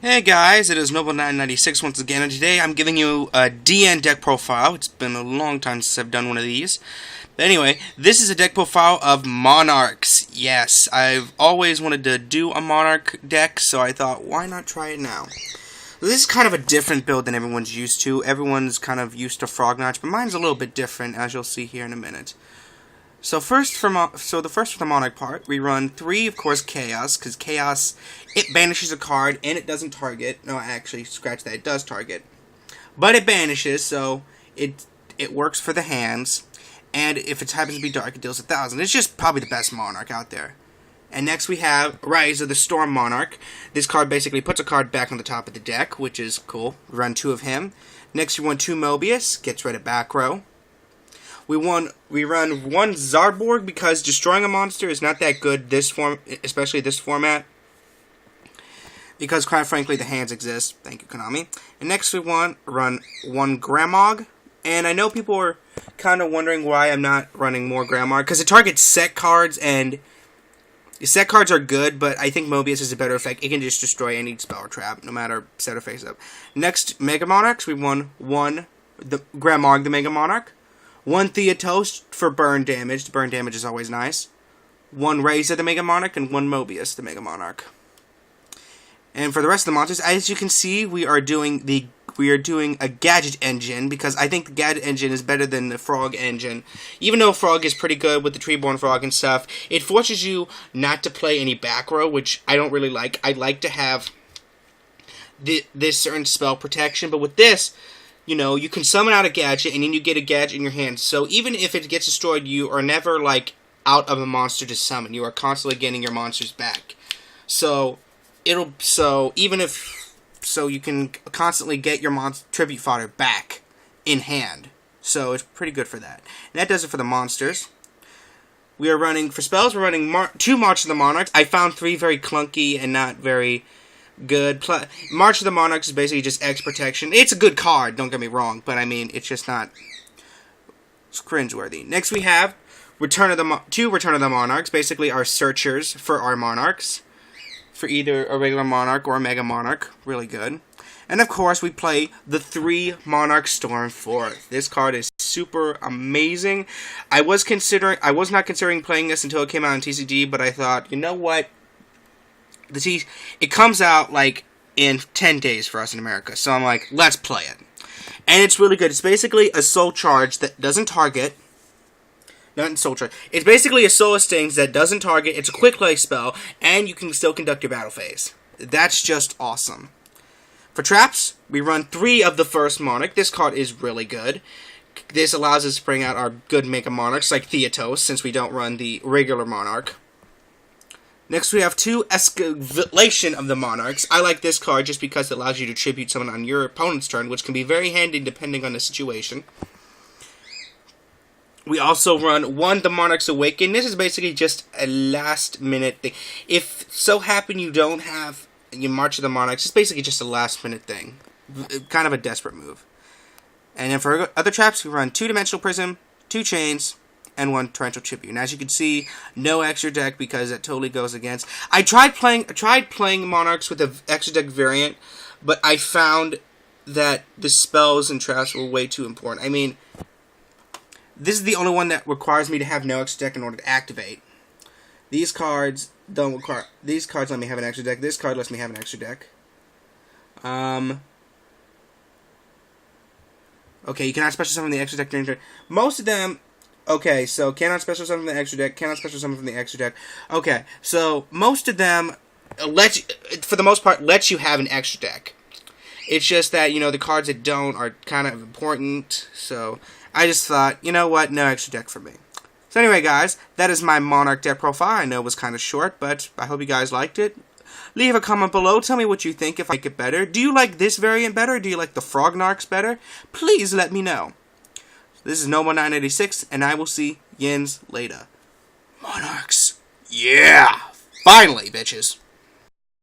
Hey guys, it is Noble996 once again, and today I'm giving you a DN deck profile. It's been a long time since I've done one of these. But anyway, this is a deck profile of Monarchs. Yes, I've always wanted to do a Monarch deck, so I thought, why not try it now? This is kind of a different build than everyone's used to. Everyone's kind of used to Frog Notch, but mine's a little bit different, as you'll see here in a minute. So the first for the Monarch part, we run 3, of course, Chaos, because Chaos, it banishes a card, and it doesn't target. No, actually, scratch that, it does target. But it banishes, so it works for the hands, and if it happens to be dark, it deals 1,000. It's just probably the best Monarch out there. And next we have Rise of the Storm Monarch. This card basically puts a card back on the top of the deck, which is cool. We run 2 of him. Next you run 2 Mobius, gets rid of back row. We run 1 Zarborg because destroying a monster is not that good especially this format. Because quite frankly the hands exist. Thank you, Konami. And next we run 1 Grammog. And I know people are kind of wondering why I'm not running more Grammog. Because it targets set cards, and set cards are good, but I think Mobius is a better effect. It can just destroy any spell or trap, no matter set or face up. Next, Mega Monarchs, we run 1 Grammog, the Mega Monarch. 1 Theatos for burn damage. Burn damage is always nice. 1 Razor, the Mega Monarch, and 1 Mobius, the Mega Monarch. And for the rest of the monsters, as you can see, we are doing a gadget engine, because I think the gadget engine is better than the frog engine. Even though frog is pretty good with the treeborn frog and stuff, it forces you not to play any back row, which I don't really like. I like to have this certain spell protection, but with this, you know, you can summon out a gadget, and then you get a gadget in your hand. So even if it gets destroyed, you are never, like, out of a monster to summon. You are constantly getting your monsters back. So you can constantly get your tribute fodder back in hand. So it's pretty good for that. And that does it for the monsters. We are running, for spells, we're running 2 March of the Monarchs. I found 3 very clunky and not very good. March of the Monarchs is basically just X protection. It's a good card, don't get me wrong, but I mean, it's just not, it's cringeworthy. Next we have 2 Return of the Monarchs, basically our searchers for our Monarchs, for either a regular Monarch or a Mega Monarch. Really good. And of course we play the 3 Monarch Storm 4. This card is super amazing. I was not considering playing this until it came out on TCG, but I thought, you know what? It comes out like in 10 days for us in America, so I'm like, let's play it. And it's really good. It's basically a soul charge that doesn't target. Not soul charge. It's basically a soul stings that doesn't target. It's a quick play spell, and you can still conduct your battle phase. That's just awesome. For traps, we run 3 of the first Monarch. This card is really good. This allows us to bring out our good Mega Monarchs like Theatos, since we don't run the regular Monarch. Next we have 2 Escalation of the Monarchs. I like this card just because it allows you to tribute someone on your opponent's turn, which can be very handy depending on the situation. We also run 1 The Monarchs Awaken. This is basically just a last minute thing. If so happen you don't have your March of the Monarchs, it's basically just a last minute thing. Kind of a desperate move. And then for other traps, we run 2 Dimensional Prism, 2 Chains, and 1 Torrential Tribute. And as you can see, no extra deck because that totally goes against. I tried playing Monarchs with an extra deck variant, but I found that the spells and traps were way too important. I mean, this is the only one that requires me to have no extra deck in order to activate. These cards don't require. These cards let me have an extra deck. This card lets me have an extra deck. Okay, you cannot special summon the extra deck during turn. Most of them. Okay, so cannot special summon from the extra deck, cannot special summon from the extra deck. Okay, so most of them, for the most part, let you have an extra deck. It's just that, you know, the cards that don't are kind of important, so I just thought, you know what, no extra deck for me. So anyway, guys, that is my Monarch deck profile. I know it was kind of short, but I hope you guys liked it. Leave a comment below. Tell me what you think, if I like it better. Do you like this variant better? Do you like the Frog Narcs better? Please let me know. This is Noble996, and I will see yins later. Monarchs. Yeah! Finally, bitches.